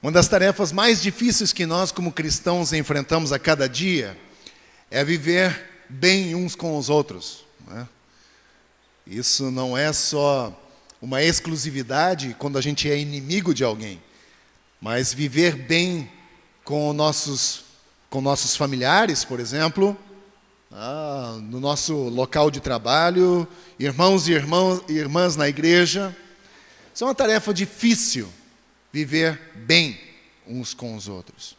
Uma das tarefas mais difíceis que nós, como cristãos, enfrentamos a cada dia é viver bem uns com os outros, né? Isso não é só uma exclusividade quando a gente é inimigo de alguém, mas viver bem com nossos familiares, por exemplo, no nosso local de trabalho, irmãos e irmãs na igreja. Isso é uma tarefa difícil, viver bem uns com os outros.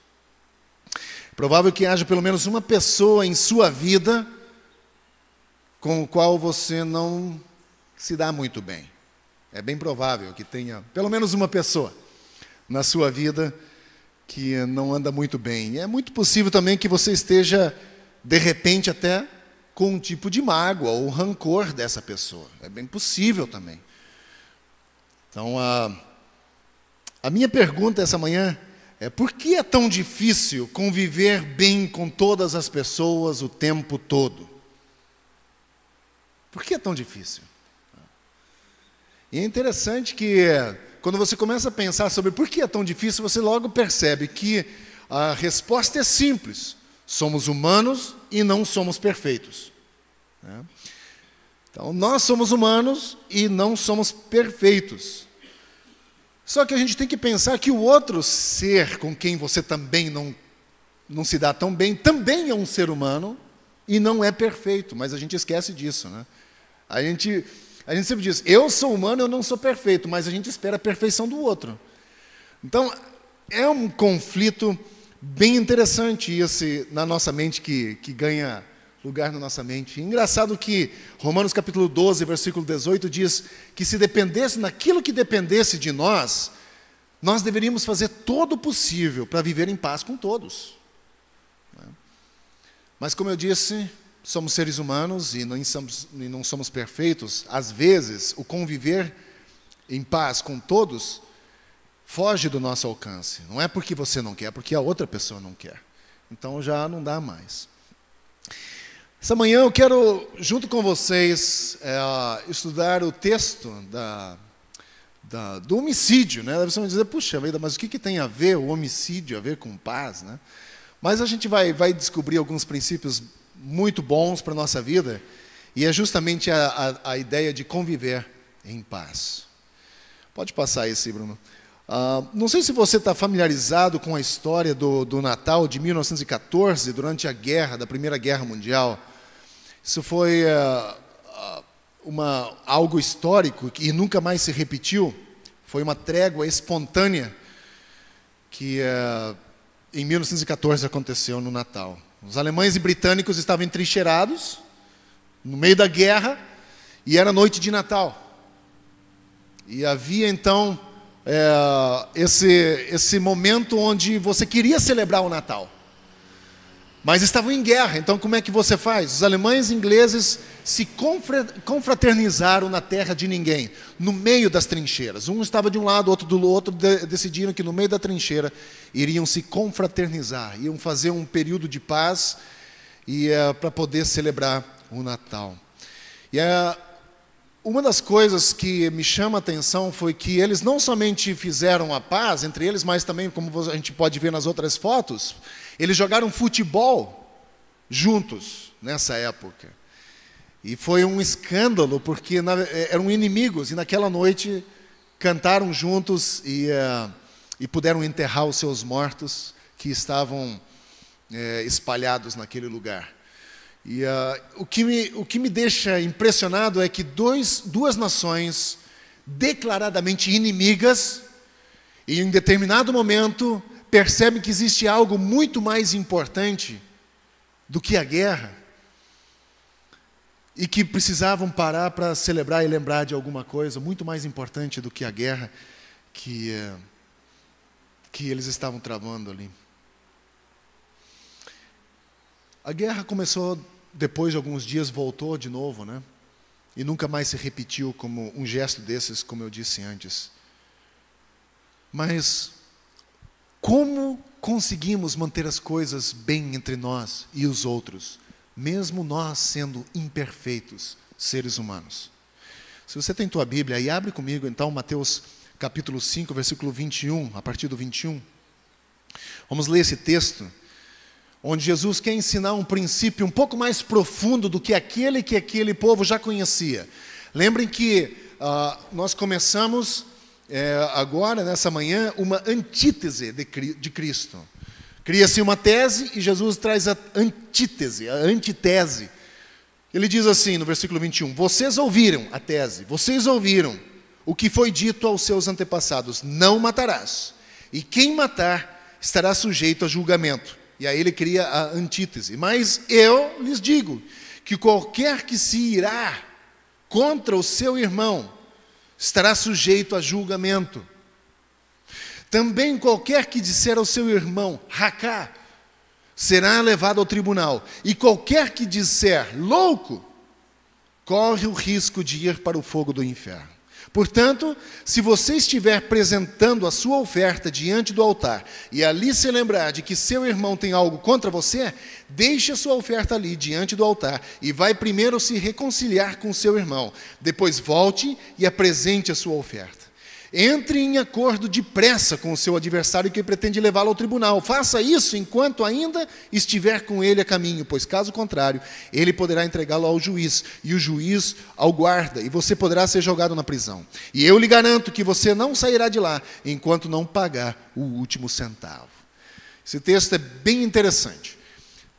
É provável que haja pelo menos uma pessoa em sua vida com o qual você não se dá muito bem. É bem provável que tenha pelo menos uma pessoa na sua vida que não anda muito bem. E é muito possível também que você esteja, de repente, até com um tipo de mágoa ou rancor dessa pessoa. É bem possível também. Então, a minha pergunta essa manhã é: por que é tão difícil conviver bem com todas as pessoas o tempo todo? Por que é tão difícil? E é interessante que, quando você começa a pensar sobre por que é tão difícil, você logo percebe que a resposta é simples. Somos humanos e não somos perfeitos, né? Então, nós somos humanos e não somos perfeitos. Só que a gente tem que pensar que o outro ser com quem você também não se dá tão bem, também é um ser humano e não é perfeito, mas a gente esquece disso, né? A gente sempre diz: eu sou humano, eu não sou perfeito, mas a gente espera a perfeição do outro. Então, é um conflito bem interessante esse na nossa mente, que ganha lugar na nossa mente. Engraçado que Romanos capítulo 12, versículo 18 diz que se dependesse, naquilo que dependesse de nós, nós deveríamos fazer todo o possível para viver em paz com todos. Mas, como eu disse, somos seres humanos e não somos perfeitos. Às vezes, o conviver em paz com todos foge do nosso alcance. Não é porque você não quer, é porque a outra pessoa não quer. Então, já não dá mais. Essa manhã eu quero, junto com vocês, estudar o texto do homicídio, né? Você vai dizer: puxa vida, mas o que tem a ver o homicídio a ver com paz, né? Mas a gente vai descobrir alguns princípios muito bons para a nossa vida, e é justamente a ideia de conviver em paz. Pode passar esse, Bruno. Não sei se você está familiarizado com a história do Natal de 1914, durante da Primeira Guerra Mundial. Isso foi algo histórico e nunca mais se repetiu. Foi uma trégua espontânea que em 1914 aconteceu no Natal. Os alemães e britânicos estavam entrincheirados no meio da guerra e era noite de Natal. E havia então esse momento onde você queria celebrar o Natal, mas estavam em guerra. Então, como é que você faz? Os alemães e ingleses se confraternizaram na terra de ninguém, no meio das trincheiras. Um estava de um lado, outro do outro. Decidiram que no meio da trincheira iriam se confraternizar, iam fazer um período de paz para poder celebrar o Natal. E uma das coisas que me chama a atenção foi que eles não somente fizeram a paz entre eles, mas também, como a gente pode ver nas outras fotos, eles jogaram futebol juntos nessa época. E foi um escândalo, porque eram inimigos, e naquela noite cantaram juntos e puderam enterrar os seus mortos que estavam espalhados naquele lugar. E o que me deixa impressionado é que duas nações declaradamente inimigas, e em determinado momento percebem que existe algo muito mais importante do que a guerra, e que precisavam parar para celebrar e lembrar de alguma coisa muito mais importante do que a guerra que eles estavam travando ali. A guerra começou, depois de alguns dias voltou de novo, né? E nunca mais se repetiu como um gesto desses, como eu disse antes. Mas como conseguimos manter as coisas bem entre nós e os outros, mesmo nós sendo imperfeitos seres humanos? Se você tem tua Bíblia, aí abre comigo então Mateus capítulo 5, versículo 21, a partir do 21. Vamos ler esse texto, onde Jesus quer ensinar um princípio um pouco mais profundo do que aquele povo já conhecia. Lembrem que nós começamos agora, nessa manhã, uma antítese de Cristo. Cria-se uma tese e Jesus traz a antítese, a antitese. Ele diz assim no versículo 21, vocês ouviram a tese, vocês ouviram o que foi dito aos seus antepassados, não matarás, e quem matar estará sujeito a julgamento. E aí ele cria a antítese. Mas eu lhes digo que qualquer que se irá contra o seu irmão estará sujeito a julgamento. Também qualquer que disser ao seu irmão, racá, será levado ao tribunal. E qualquer que disser, louco, corre o risco de ir para o fogo do inferno. Portanto, se você estiver apresentando a sua oferta diante do altar e ali se lembrar de que seu irmão tem algo contra você, deixe a sua oferta ali diante do altar e vai primeiro se reconciliar com seu irmão. Depois volte e apresente a sua oferta. Entre em acordo depressa com o seu adversário que pretende levá-lo ao tribunal. Faça isso enquanto ainda estiver com ele a caminho, pois caso contrário, ele poderá entregá-lo ao juiz, e o juiz ao guarda, e você poderá ser jogado na prisão. E eu lhe garanto que você não sairá de lá enquanto não pagar o último centavo. Esse texto é bem interessante.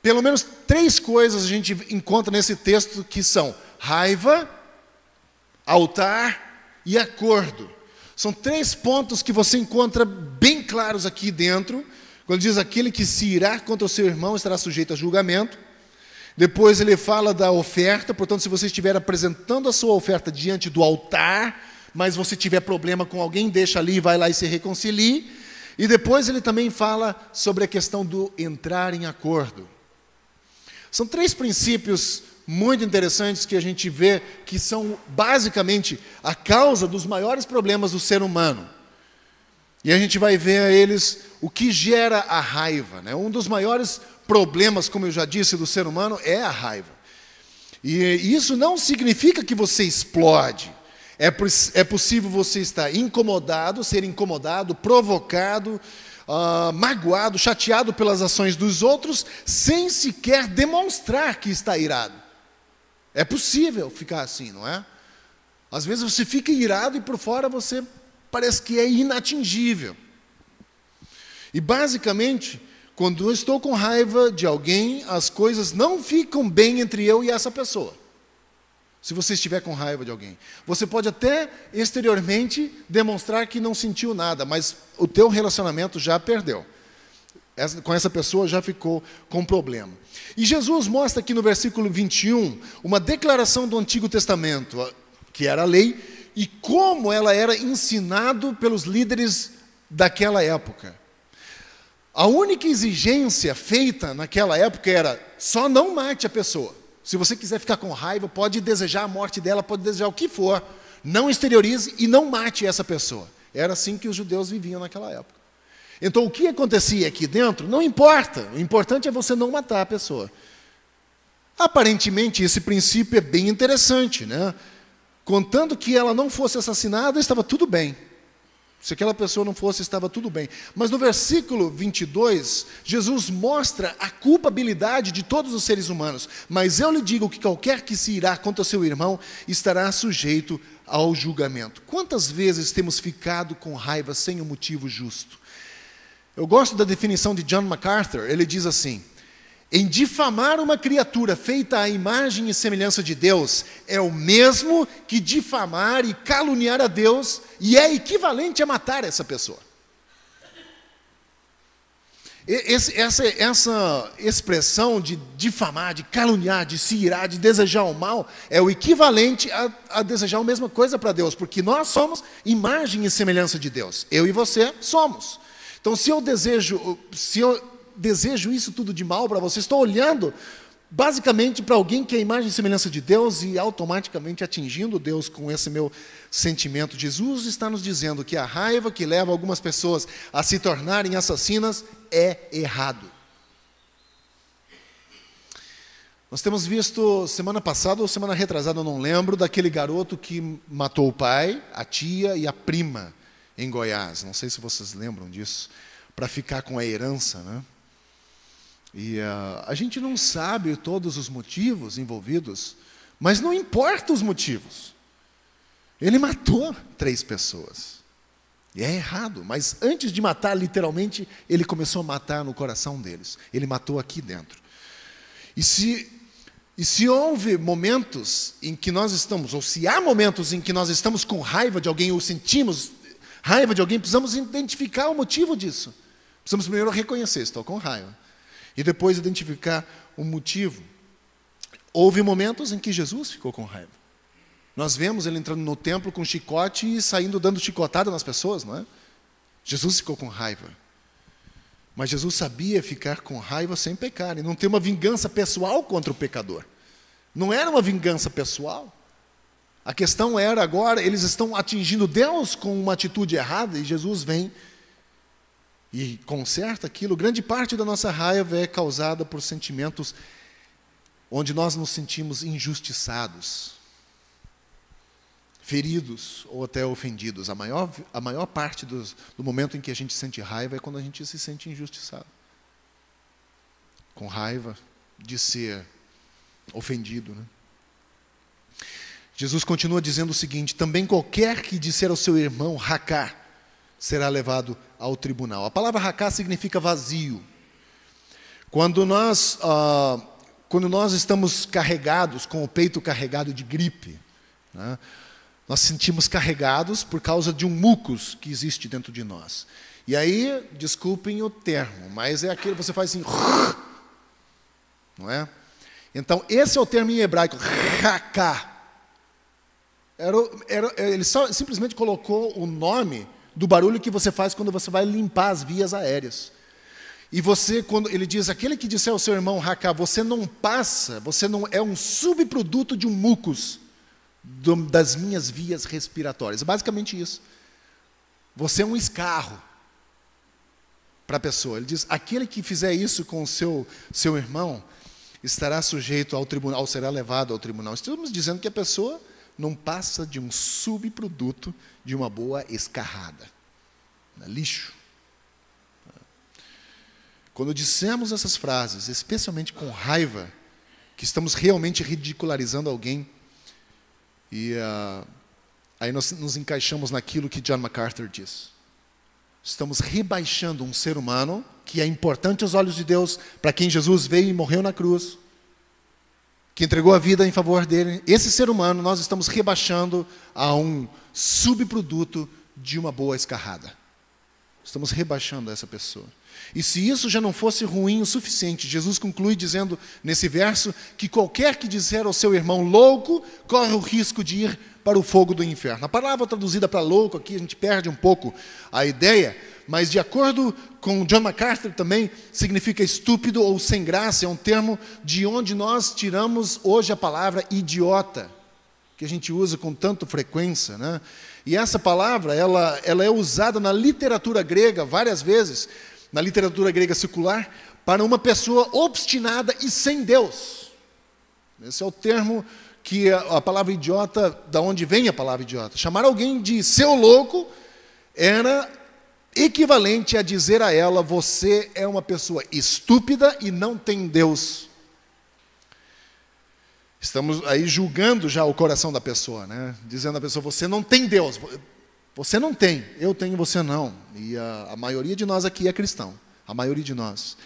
Pelo menos 3 coisas a gente encontra nesse texto que são raiva, altar e acordo. São 3 pontos que você encontra bem claros aqui dentro, quando diz aquele que se irá contra o seu irmão estará sujeito a julgamento. Depois ele fala da oferta, portanto, se você estiver apresentando a sua oferta diante do altar, mas você tiver problema com alguém, deixa ali, vai lá e se reconcilie. E depois ele também fala sobre a questão do entrar em acordo. São 3 princípios muito interessantes que a gente vê que são basicamente a causa dos maiores problemas do ser humano. E a gente vai ver a eles o que gera a raiva, né? Um dos maiores problemas, como eu já disse, do ser humano é a raiva. E isso não significa que você explode. É possível você estar incomodado, ser incomodado, provocado, magoado, chateado pelas ações dos outros, sem sequer demonstrar que está irado. É possível ficar assim, não é? Às vezes você fica irado e por fora você parece que é inatingível. E basicamente, quando eu estou com raiva de alguém, as coisas não ficam bem entre eu e essa pessoa. Se você estiver com raiva de alguém. Você pode até exteriormente demonstrar que não sentiu nada, mas o teu relacionamento já perdeu. Com essa pessoa já ficou com problema. E Jesus mostra aqui no versículo 21 uma declaração do Antigo Testamento, que era a lei, e como ela era ensinado pelos líderes daquela época. A única exigência feita naquela época era só não mate a pessoa. Se você quiser ficar com raiva, pode desejar a morte dela, pode desejar o que for, não exteriorize e não mate essa pessoa. Era assim que os judeus viviam naquela época. Então, o que acontecia aqui dentro, não importa. O importante é você não matar a pessoa. Aparentemente, esse princípio é bem interessante, né? Contando que ela não fosse assassinada, estava tudo bem. Se aquela pessoa não fosse, estava tudo bem. Mas no versículo 22, Jesus mostra a culpabilidade de todos os seres humanos. Mas eu lhe digo que qualquer que se irá contra seu irmão estará sujeito ao julgamento. Quantas vezes temos ficado com raiva sem um motivo justo? Eu gosto da definição de John MacArthur. Ele diz assim: em difamar uma criatura feita à imagem e semelhança de Deus, é o mesmo que difamar e caluniar a Deus, e é equivalente a matar essa pessoa. Essa expressão de difamar, de caluniar, de se irar, de desejar o mal, é o equivalente a desejar a mesma coisa para Deus, porque nós somos imagem e semelhança de Deus. Eu e você somos. Então, se eu desejo isso tudo de mal para você, estou olhando basicamente para alguém que é a imagem e semelhança de Deus e automaticamente atingindo Deus com esse meu sentimento. Jesus está nos dizendo que a raiva que leva algumas pessoas a se tornarem assassinas é errado. Nós temos visto semana passada ou semana retrasada, eu não lembro, daquele garoto que matou o pai, a tia e a prima em Goiás. Não sei se vocês lembram disso. para ficar com a herança, né? E a gente não sabe todos os motivos envolvidos, mas não importa os motivos. Ele matou 3 pessoas. E é errado, mas antes de matar, literalmente, ele começou a matar no coração deles. Ele matou aqui dentro. E se houve momentos em que nós estamos, ou se há momentos em que nós estamos com raiva de alguém, ou sentimos raiva de alguém, precisamos identificar o motivo disso. Precisamos primeiro reconhecer, estou com raiva. E depois identificar o motivo. Houve momentos em que Jesus ficou com raiva. Nós vemos ele entrando no templo com chicote e saindo dando chicotada nas pessoas, não é? Jesus ficou com raiva. Mas Jesus sabia ficar com raiva sem pecar, e não ter uma vingança pessoal contra o pecador. Não era uma vingança pessoal. A questão era agora, eles estão atingindo Deus com uma atitude errada, e Jesus vem e conserta aquilo. Grande parte da nossa raiva é causada por sentimentos onde nós nos sentimos injustiçados, feridos ou até ofendidos. A maior parte do momento em que a gente sente raiva é quando a gente se sente injustiçado. Com raiva de ser ofendido, né? Jesus continua dizendo o seguinte: também qualquer que disser ao seu irmão racá será levado ao tribunal. A palavra racá significa vazio. Quando nós estamos carregados, com o peito carregado de gripe, né, nós sentimos carregados por causa de um mucus que existe dentro de nós. E aí, desculpem o termo, mas é aquele que você faz assim, não é? Então, esse é o termo em hebraico, raká. Ele simplesmente colocou o nome do barulho que você faz quando você vai limpar as vias aéreas. E você, quando ele diz, aquele que disser ao seu irmão raká, você não passa, você não é um subproduto de um mucus das minhas vias respiratórias. Basicamente isso. Você é um escarro para a pessoa. Ele diz, aquele que fizer isso com o seu irmão estará sujeito ao tribunal, será levado ao tribunal. Estamos dizendo que a pessoa não passa de um subproduto de uma boa escarrada. Lixo. Quando dissemos essas frases, especialmente com raiva, que estamos realmente ridicularizando alguém, e aí nós nos encaixamos naquilo que John MacArthur diz. Estamos rebaixando um ser humano que é importante aos olhos de Deus, para quem Jesus veio e morreu na cruz, que entregou a vida em favor dele. Esse ser humano nós estamos rebaixando a um subproduto de uma boa escarrada. Estamos rebaixando essa pessoa. E se isso já não fosse ruim o suficiente, Jesus conclui dizendo nesse verso que qualquer que disser ao seu irmão louco, corre o risco de ir para o fogo do inferno. A palavra traduzida para louco aqui, a gente perde um pouco a ideia, mas de acordo com John MacArthur também, significa estúpido ou sem graça. É um termo de onde nós tiramos hoje a palavra idiota, que a gente usa com tanta frequência, né? E essa palavra, ela é usada na literatura grega várias vezes, na literatura grega secular, para uma pessoa obstinada e sem Deus. Esse é o termo que a palavra idiota, da onde vem a palavra idiota. Chamar alguém de seu louco era equivalente a dizer a ela, você é uma pessoa estúpida e não tem Deus. Estamos aí julgando já o coração da pessoa, né? Dizendo à pessoa, você não tem Deus. Você não tem, eu tenho, você não. E a maioria de nós aqui é cristão. A maioria de nós.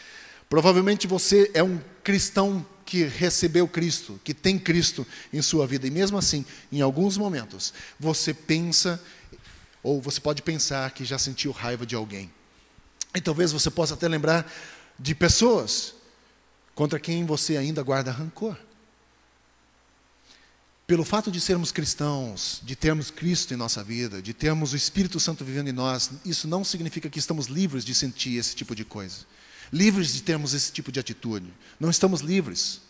Provavelmente você é um cristão que recebeu Cristo, que tem Cristo em sua vida. E mesmo assim, em alguns momentos, você pensa, ou você pode pensar que já sentiu raiva de alguém. E talvez você possa até lembrar de pessoas contra quem você ainda guarda rancor. Pelo fato de sermos cristãos, de termos Cristo em nossa vida, de termos o Espírito Santo vivendo em nós, isso não significa que estamos livres de sentir esse tipo de coisa. Livres de termos esse tipo de atitude. Não estamos livres,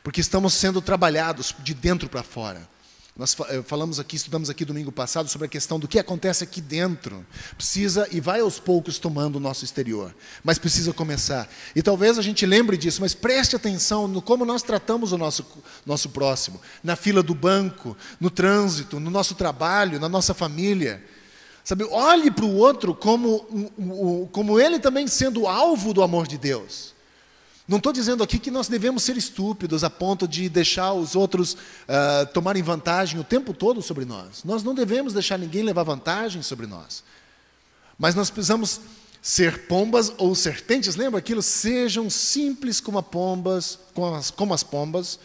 porque estamos sendo trabalhados de dentro para fora. Nós estudamos aqui domingo passado sobre a questão do que acontece aqui dentro. Precisa, e vai aos poucos tomando o nosso exterior, mas precisa começar. E talvez a gente lembre disso, mas preste atenção no como nós tratamos o nosso próximo. Na fila do banco, no trânsito, no nosso trabalho, na nossa família. Sabe, olhe para o outro como ele também sendo alvo do amor de Deus. Não estou dizendo aqui que nós devemos ser estúpidos a ponto de deixar os outros tomarem vantagem o tempo todo sobre nós. Nós não devemos deixar ninguém levar vantagem sobre nós. Mas nós precisamos ser pombas ou serpentes, lembra aquilo? Sejam simples como as pombas,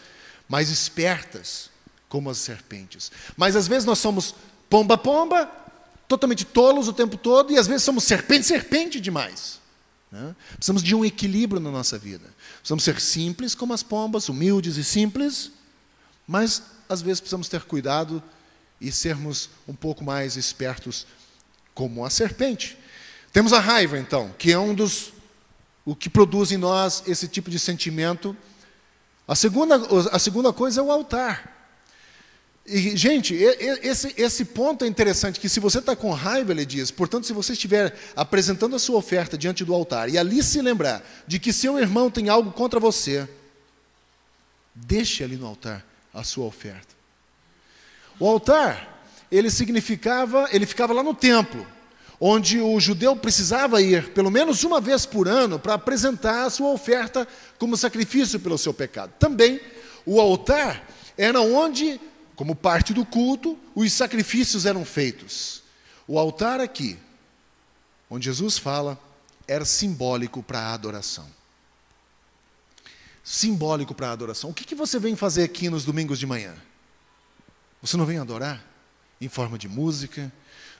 mas espertas como as serpentes. Mas às vezes nós somos pomba, totalmente tolos o tempo todo, e às vezes somos serpente demais. Né? Precisamos de um equilíbrio na nossa vida. Precisamos ser simples como as pombas, humildes e simples, mas às vezes precisamos ter cuidado e sermos um pouco mais espertos como a serpente. Temos a raiva, então, que é o que produz em nós esse tipo de sentimento. A segunda coisa é o altar. E, gente, esse ponto é interessante, que se você está com raiva, ele diz, portanto, se você estiver apresentando a sua oferta diante do altar, e ali se lembrar de que seu irmão tem algo contra você, deixe ali no altar a sua oferta. O altar, ele ficava lá no templo, onde o judeu precisava ir pelo menos uma vez por ano para apresentar a sua oferta como sacrifício pelo seu pecado. Também, o altar era onde, como parte do culto, os sacrifícios eram feitos. O altar aqui, onde Jesus fala, era simbólico para a adoração. Simbólico para a adoração. O que você vem fazer aqui nos domingos de manhã? Você não vem adorar em forma de música?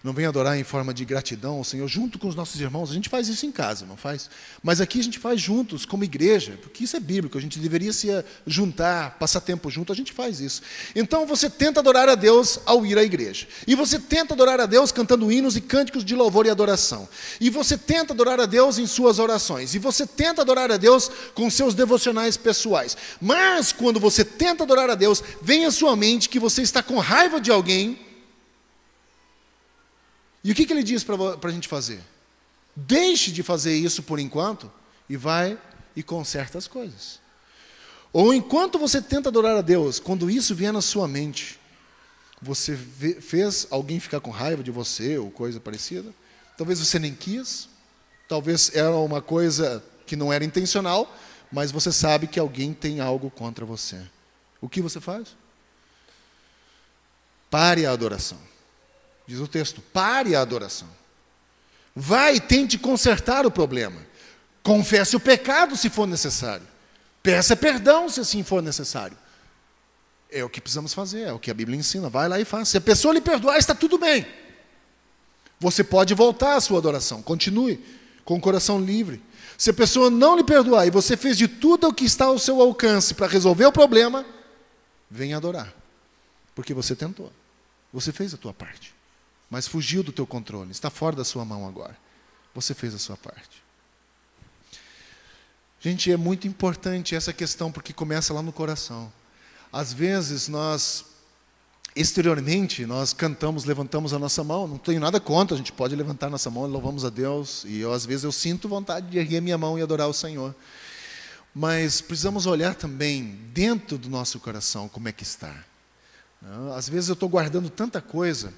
Não vem adorar em forma de gratidão ao Senhor, junto com os nossos irmãos? A gente faz isso em casa, não faz? Mas aqui a gente faz juntos, como igreja, porque isso é bíblico, a gente deveria se juntar, passar tempo junto, a gente faz isso. Então você tenta adorar a Deus ao ir à igreja. E você tenta adorar a Deus cantando hinos e cânticos de louvor e adoração. E você tenta adorar a Deus em suas orações. E você tenta adorar a Deus com seus devocionais pessoais. Mas quando você tenta adorar a Deus, vem à sua mente que você está com raiva de alguém. E o que ele diz para a gente fazer? Deixe de fazer isso por enquanto e vai e conserta as coisas. Ou enquanto você tenta adorar a Deus, quando isso vier na sua mente, você fez alguém ficar com raiva de você ou coisa parecida, talvez você nem quis, talvez era uma coisa que não era intencional, mas você sabe que alguém tem algo contra você. O que você faz? Pare a adoração. Diz o texto, pare a adoração. Vai e tente consertar o problema. Confesse o pecado se for necessário. Peça perdão se assim for necessário. É o que precisamos fazer, é o que a Bíblia ensina. Vai lá e faça. Se a pessoa lhe perdoar, está tudo bem. Você pode voltar à sua adoração. Continue com o coração livre. Se a pessoa não lhe perdoar e você fez de tudo o que está ao seu alcance para resolver o problema, venha adorar. Porque você tentou. Você fez a tua parte. Mas fugiu do teu controle, está fora da sua mão agora. Você fez a sua parte. Gente, é muito importante essa questão, porque começa lá no coração. Às vezes nós, exteriormente, nós cantamos, levantamos a nossa mão, não tenho nada contra, a gente pode levantar a nossa mão e louvamos a Deus, e às vezes eu sinto vontade de erguer a minha mão e adorar o Senhor. Mas precisamos olhar também dentro do nosso coração como é que está. Às vezes eu estou guardando tanta coisa.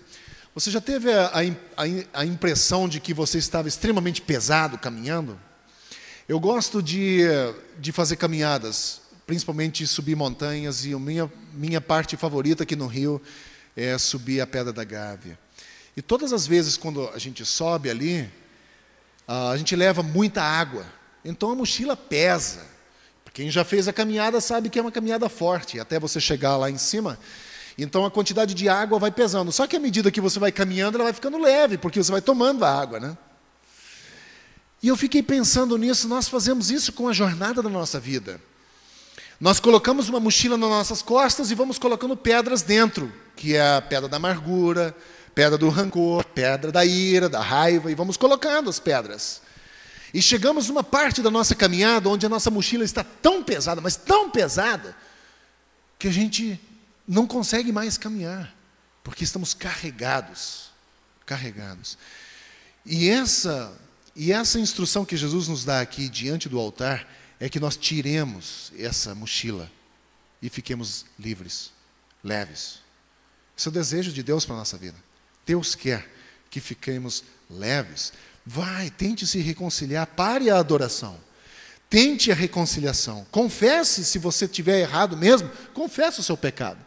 Você já teve a impressão de que você estava extremamente pesado caminhando? Eu gosto de fazer caminhadas, principalmente subir montanhas, e a minha parte favorita aqui no Rio é subir a Pedra da Gávea. E todas as vezes quando a gente sobe ali, a gente leva muita água, então a mochila pesa. Quem já fez a caminhada sabe que é uma caminhada forte, até você chegar lá em cima. Então a quantidade de água vai pesando. Só que à medida que você vai caminhando, ela vai ficando leve, porque você vai tomando a água, né? E eu fiquei pensando nisso, nós fazemos isso com a jornada da nossa vida. Nós colocamos uma mochila nas nossas costas e vamos colocando pedras dentro, que é a pedra da amargura, pedra do rancor, pedra da ira, da raiva, e vamos colocando as pedras. E chegamos numa parte da nossa caminhada onde a nossa mochila está tão pesada, mas tão pesada, que a gente não consegue mais caminhar, porque estamos carregados. E essa instrução que Jesus nos dá aqui diante do altar é que nós tiremos essa mochila e fiquemos livres, leves. Esse é o desejo de Deus para a nossa vida. Deus quer que fiquemos leves. Vai, tente se reconciliar, pare a adoração. Tente a reconciliação. Confesse se você estiver errado mesmo, confesse o seu pecado.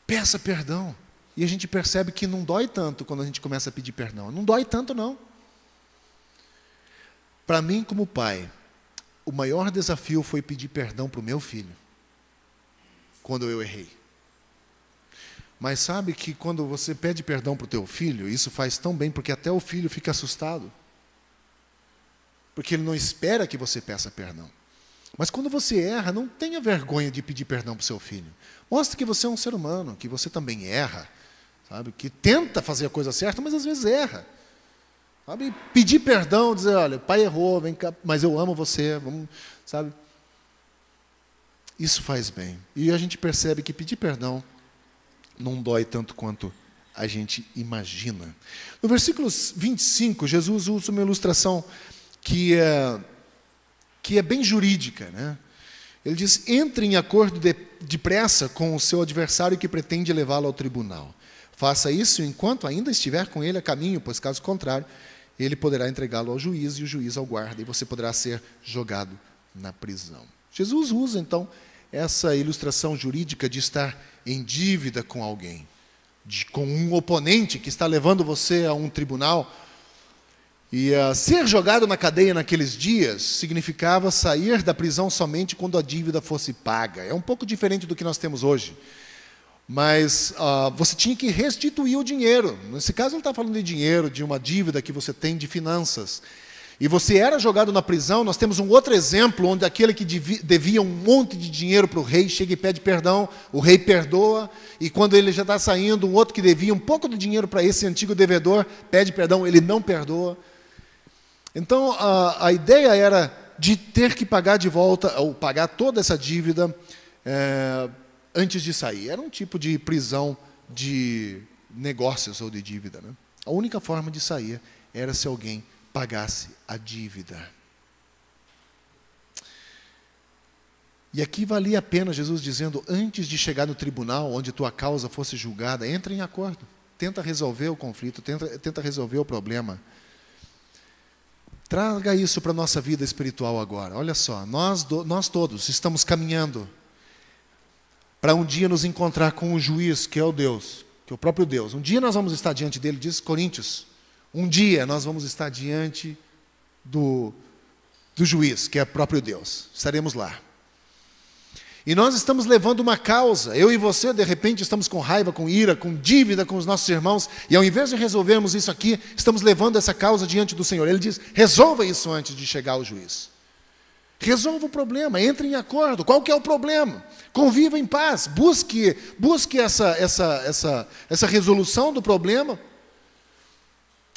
Peça perdão. E a gente percebe que não dói tanto quando a gente começa a pedir perdão. Não dói tanto, não. Para mim, como pai, o maior desafio foi pedir perdão para o meu filho, quando eu errei. Mas sabe que quando você pede perdão para o teu filho, isso faz tão bem, porque até o filho fica assustado. Porque ele não espera que você peça perdão. Mas quando você erra, não tenha vergonha de pedir perdão para o seu filho. Mostre que você é um ser humano, que você também erra, sabe? Que tenta fazer a coisa certa, mas às vezes erra. Sabe? Pedir perdão, dizer, olha, o pai errou, vem cá, mas eu amo você, vamos, sabe? Isso faz bem. E a gente percebe que pedir perdão não dói tanto quanto a gente imagina. No versículo 25, Jesus usa uma ilustração que é bem jurídica, né? Ele diz, entre em acordo depressa com o seu adversário que pretende levá-lo ao tribunal. Faça isso enquanto ainda estiver com ele a caminho, pois caso contrário, ele poderá entregá-lo ao juiz e o juiz ao guarda, e você poderá ser jogado na prisão. Jesus usa, então, essa ilustração jurídica de estar em dívida com alguém, com um oponente que está levando você a um tribunal. E ser jogado na cadeia naqueles dias significava sair da prisão somente quando a dívida fosse paga. É um pouco diferente do que nós temos hoje. Mas você tinha que restituir o dinheiro. Nesse caso, ele está falando de dinheiro, de uma dívida que você tem de finanças. E você era jogado na prisão. Nós temos um outro exemplo, onde aquele que devia um monte de dinheiro para o rei, chega e pede perdão, o rei perdoa, e quando ele já está saindo, um outro que devia um pouco de dinheiro para esse antigo devedor, pede perdão, ele não perdoa. Então, a ideia era de ter que pagar de volta, ou pagar toda essa dívida antes de sair. Era um tipo de prisão de negócios ou de dívida, né? A única forma de sair era se alguém pagasse a dívida. E aqui valia a pena Jesus dizendo, antes de chegar no tribunal, onde tua causa fosse julgada, entra em acordo, tenta resolver o conflito, tenta resolver o problema. Traga isso para a nossa vida espiritual agora. Olha só, nós todos estamos caminhando para um dia nos encontrar com o juiz, que é o Deus, que é o próprio Deus. Um dia nós vamos estar diante dele, diz Coríntios. Um dia nós vamos estar diante do juiz, que é o próprio Deus. Estaremos lá. E nós estamos levando uma causa. Eu e você, de repente, estamos com raiva, com ira, com dívida com os nossos irmãos. E ao invés de resolvermos isso aqui, estamos levando essa causa diante do Senhor. Ele diz, resolva isso antes de chegar ao juiz. Resolva o problema, entre em acordo. Qual que é o problema? Conviva em paz. Busque essa resolução do problema.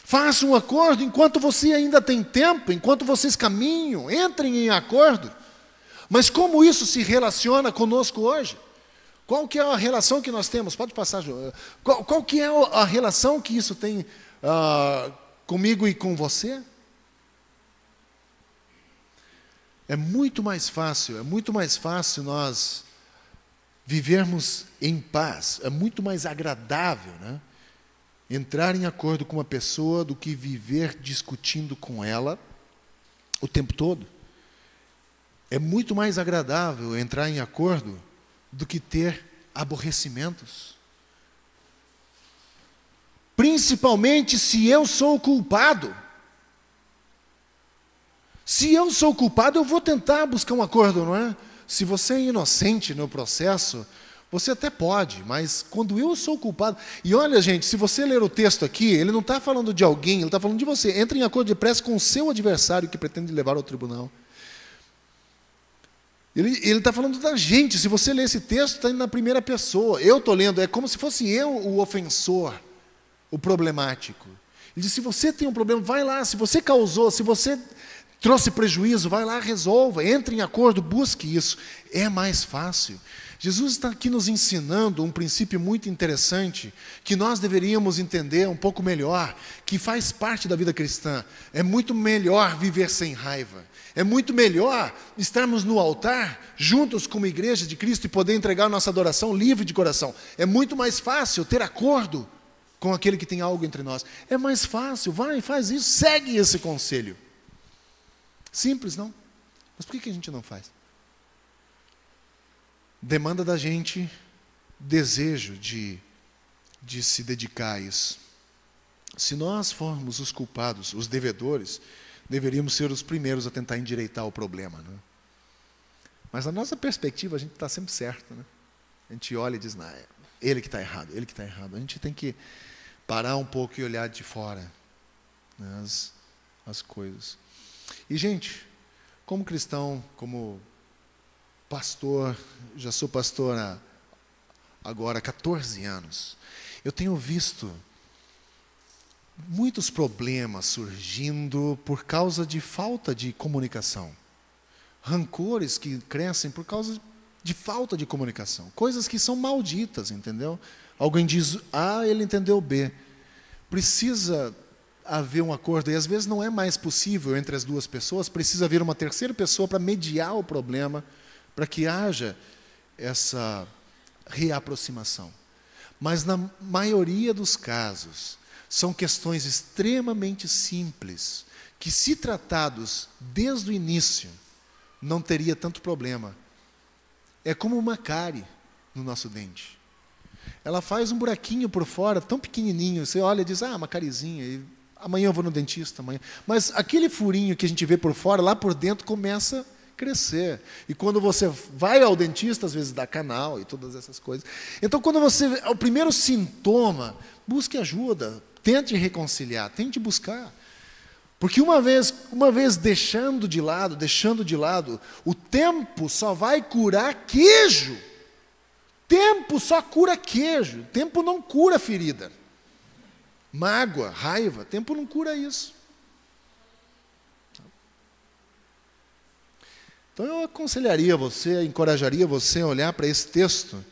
Faça um acordo enquanto você ainda tem tempo, enquanto vocês caminham. Entrem em acordo. Mas como isso se relaciona conosco hoje? Qual que é a relação que nós temos? Pode passar, João. Qual que é a relação que isso tem comigo e com você? É muito mais fácil nós vivermos em paz. É muito mais agradável, né? Entrar em acordo com uma pessoa do que viver discutindo com ela o tempo todo. É muito mais agradável entrar em acordo do que ter aborrecimentos. Principalmente se eu sou o culpado. Se eu sou o culpado, eu vou tentar buscar um acordo, não é? Se você é inocente no processo, você até pode, mas quando eu sou o culpado... E olha, gente, se você ler o texto aqui, ele não está falando de alguém, ele está falando de você. Entre em acordo depressa com o seu adversário que pretende levar ao tribunal. Ele está falando da gente. Se você ler esse texto, está indo na primeira pessoa. Eu estou lendo, é como se fosse eu o ofensor, o problemático. Ele diz, se você tem um problema, vai lá. Se você causou, se você trouxe prejuízo, vai lá, resolva. Entre em acordo, busque isso. É mais fácil. Jesus está aqui nos ensinando um princípio muito interessante, que nós deveríamos entender um pouco melhor, que faz parte da vida cristã. É muito melhor viver sem raiva. É muito melhor estarmos no altar, juntos como igreja de Cristo, e poder entregar nossa adoração livre de coração. É muito mais fácil ter acordo com aquele que tem algo entre nós. É mais fácil, vai, faz isso, segue esse conselho. Simples, não? Mas por que a gente não faz? Demanda da gente desejo de se dedicar a isso. Se nós formos os culpados, os devedores, deveríamos ser os primeiros a tentar endireitar o problema, né? Mas na nossa perspectiva, a gente está sempre certo, né? A gente olha e diz, não, é ele que está errado, ele que está errado. A gente tem que parar um pouco e olhar de fora, né, as coisas. E, gente, como cristão, como pastor, já sou pastor há agora 14 anos, eu tenho visto muitos problemas surgindo por causa de falta de comunicação. Rancores que crescem por causa de falta de comunicação. Coisas que são malditas, entendeu? Alguém diz A, ele entendeu B. Precisa haver um acordo, e às vezes não é mais possível entre as duas pessoas, precisa haver uma terceira pessoa para mediar o problema, para que haja essa reaproximação. Mas na maioria dos casos, são questões extremamente simples, que se tratados desde o início, não teria tanto problema. É como uma cárie no nosso dente. Ela faz um buraquinho por fora, tão pequenininho, você olha e diz, uma carizinha, e amanhã eu vou no dentista, amanhã. Mas aquele furinho que a gente vê por fora, lá por dentro começa a crescer. E quando você vai ao dentista, às vezes dá canal e todas essas coisas. Então, quando você, o primeiro sintoma, busque ajuda, tente reconciliar, tente buscar. Porque uma vez deixando de lado, o tempo só vai curar queijo. Tempo só cura queijo. Tempo não cura ferida. Mágoa, raiva, tempo não cura isso. Então eu aconselharia você, encorajaria você a olhar para esse texto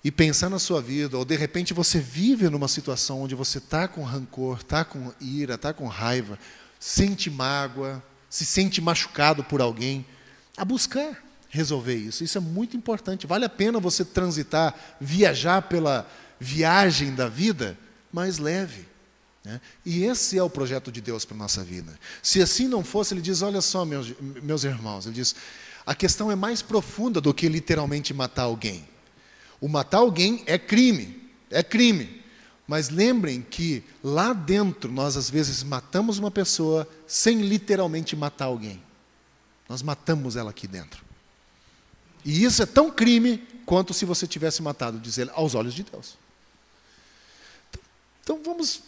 e pensar na sua vida, ou de repente você vive numa situação onde você está com rancor, está com ira, está com raiva, sente mágoa, se sente machucado por alguém, a buscar resolver isso. Isso é muito importante. Vale a pena você transitar, viajar pela viagem da vida mais leve, né? E esse é o projeto de Deus para a nossa vida. Se assim não fosse, ele diz, olha só, meus irmãos, ele diz, a questão é mais profunda do que literalmente matar alguém. O matar alguém é crime, mas lembrem que lá dentro nós às vezes matamos uma pessoa sem literalmente matar alguém. Nós matamos ela aqui dentro. E isso é tão crime quanto se você tivesse matado, diz ele, aos olhos de Deus. Então vamos...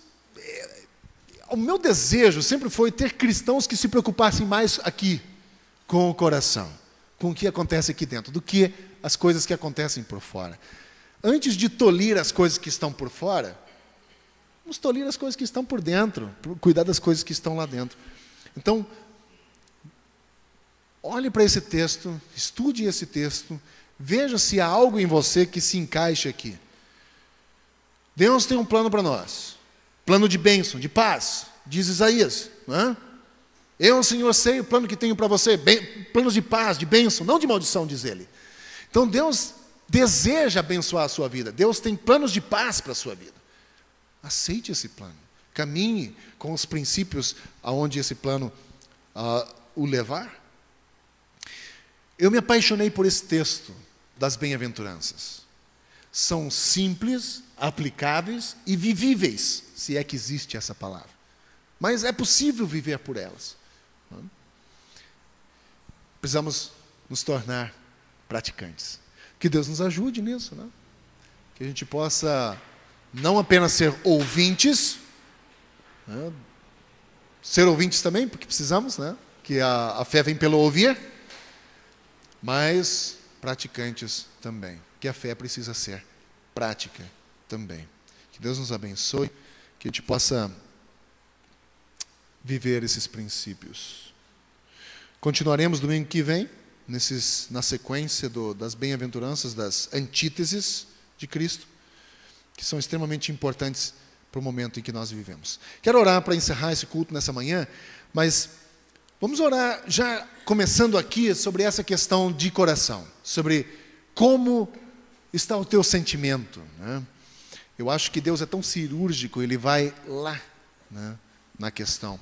O meu desejo sempre foi ter cristãos que se preocupassem mais aqui com o coração, com o que acontece aqui dentro, do que as coisas que acontecem por fora. Antes de tolir as coisas que estão por fora, vamos tolir as coisas que estão por dentro, cuidar das coisas que estão lá dentro. Então, olhe para esse texto, estude esse texto, veja se há algo em você que se encaixe aqui. Deus tem um plano para nós, plano de bênção, de paz, diz Isaías, não é? Eu, Senhor, sei o plano que tenho para você, planos de paz, de bênção, não de maldição, diz ele. Então Deus deseja abençoar a sua vida, Deus tem planos de paz para a sua vida. Aceite esse plano, caminhe com os princípios aonde esse plano o levar. Eu me apaixonei por esse texto das bem-aventuranças. São simples, aplicáveis e vivíveis, se é que existe essa palavra. Mas é possível viver por elas. Precisamos nos tornar praticantes. Que Deus nos ajude nisso, né? Que a gente possa não apenas ser ouvintes, né? Ser ouvintes também, porque precisamos, né? Que a fé vem pelo ouvir, mas praticantes também. Que a fé precisa ser prática também. Que Deus nos abençoe, que a gente possa viver esses princípios. Continuaremos domingo que vem, na sequência das bem-aventuranças, das antíteses de Cristo, que são extremamente importantes para o momento em que nós vivemos. Quero orar para encerrar esse culto nessa manhã, mas vamos orar já começando aqui sobre essa questão de coração, sobre como está o teu sentimento, né? Eu acho que Deus é tão cirúrgico, Ele vai lá, né, na questão.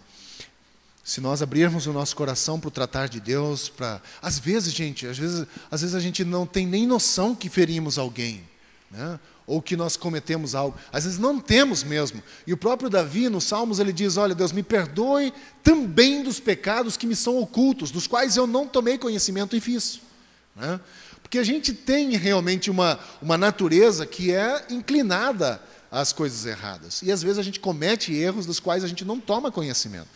Se nós abrirmos o nosso coração para o tratar de Deus, às vezes, gente, às vezes a gente não tem nem noção que ferimos alguém, né? Ou que nós cometemos algo. Às vezes não temos mesmo. E o próprio Davi, nos Salmos, ele diz, olha, Deus, me perdoe também dos pecados que me são ocultos, dos quais eu não tomei conhecimento e fiz, né? Porque a gente tem realmente uma natureza que é inclinada às coisas erradas. E às vezes a gente comete erros dos quais a gente não toma conhecimento.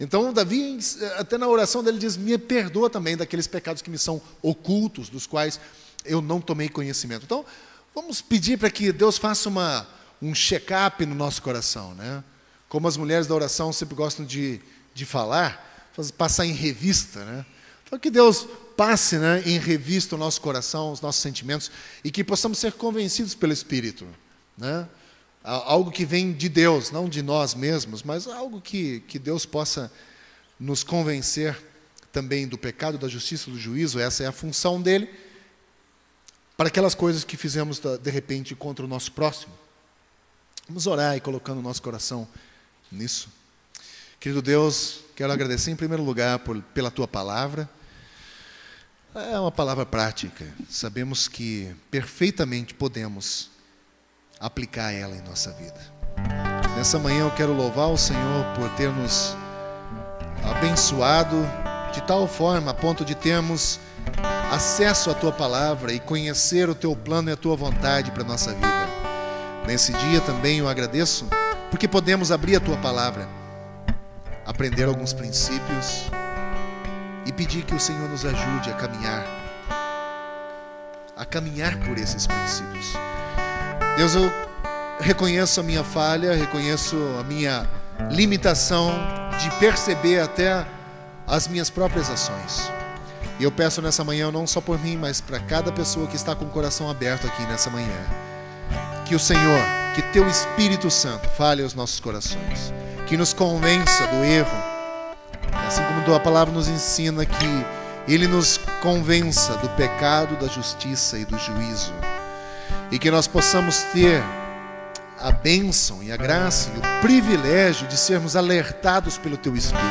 Então, Davi, até na oração dele, diz, me perdoa também daqueles pecados que me são ocultos, dos quais eu não tomei conhecimento. Então, vamos pedir para que Deus faça um check-up no nosso coração, né? Como as mulheres da oração sempre gostam de falar, passar em revista, né? Então, que Deus passe, né, em revista o nosso coração, os nossos sentimentos, e que possamos ser convencidos pelo Espírito, né? Algo que vem de Deus, não de nós mesmos, mas algo que Deus possa nos convencer também do pecado, da justiça, do juízo. Essa é a função dele, para aquelas coisas que fizemos de repente contra o nosso próximo. Vamos orar e colocando o nosso coração nisso. Querido Deus, quero agradecer em primeiro lugar pela Tua palavra. É uma palavra prática. Sabemos que perfeitamente podemos aplicar ela em nossa vida. Nessa manhã eu quero louvar o Senhor por ter nos abençoado de tal forma a ponto de termos acesso à Tua palavra e conhecer o Teu plano e a Tua vontade para a nossa vida. Nesse dia também eu agradeço porque podemos abrir a Tua palavra, aprender alguns princípios e pedir que o Senhor nos ajude a caminhar por esses princípios. Deus, eu reconheço a minha falha, reconheço a minha limitação de perceber até as minhas próprias ações. E eu peço nessa manhã, não só por mim, mas para cada pessoa que está com o coração aberto aqui nessa manhã, que o Senhor, que Teu Espírito Santo fale aos nossos corações, que nos convença do erro, assim como Tua palavra nos ensina que Ele nos convença do pecado, da justiça e do juízo. E que nós possamos ter a bênção e a graça e o privilégio de sermos alertados pelo Teu Espírito,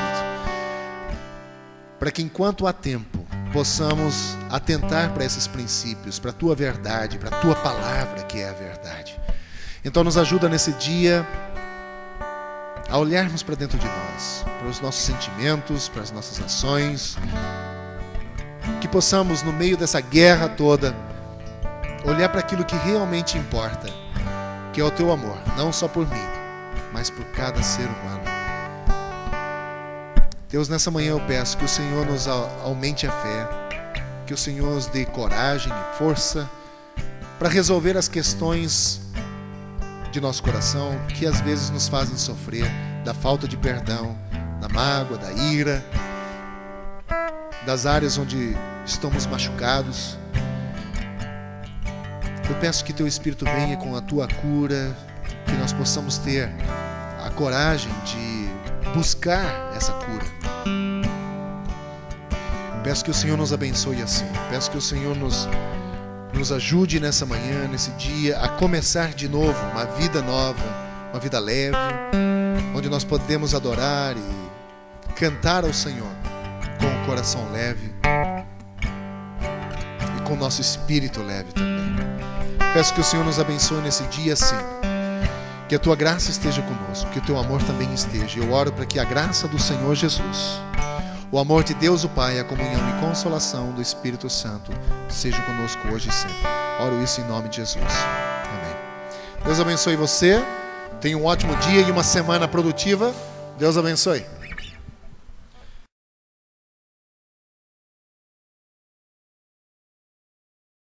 para que enquanto há tempo possamos atentar para esses princípios, para a Tua verdade, para a Tua palavra que é a verdade. Então nos ajuda nesse dia a olharmos para dentro de nós, para os nossos sentimentos, para as nossas ações, que possamos no meio dessa guerra toda olhar para aquilo que realmente importa, que é o Teu amor, não só por mim, mas por cada ser humano. Deus, nessa manhã eu peço que o Senhor nos aumente a fé, que o Senhor nos dê coragem e força para resolver as questões de nosso coração, que às vezes nos fazem sofrer, da falta de perdão, da mágoa, da ira, das áreas onde estamos machucados. Eu peço que Teu Espírito venha com a Tua cura, que nós possamos ter a coragem de buscar essa cura. Peço que o Senhor nos abençoe assim. Peço que o Senhor nos ajude nessa manhã, nesse dia, a começar de novo uma vida nova, uma vida leve, onde nós podemos adorar e cantar ao Senhor com o coração leve e com o nosso espírito leve também. Peço que o Senhor nos abençoe nesse dia assim, que a Tua graça esteja conosco, que o Teu amor também esteja. Eu oro para que a graça do Senhor Jesus, o amor de Deus o Pai, a comunhão e consolação do Espírito Santo seja conosco hoje e sempre. Oro isso em nome de Jesus. Amém. Deus abençoe você. Tenha um ótimo dia e uma semana produtiva. Deus abençoe.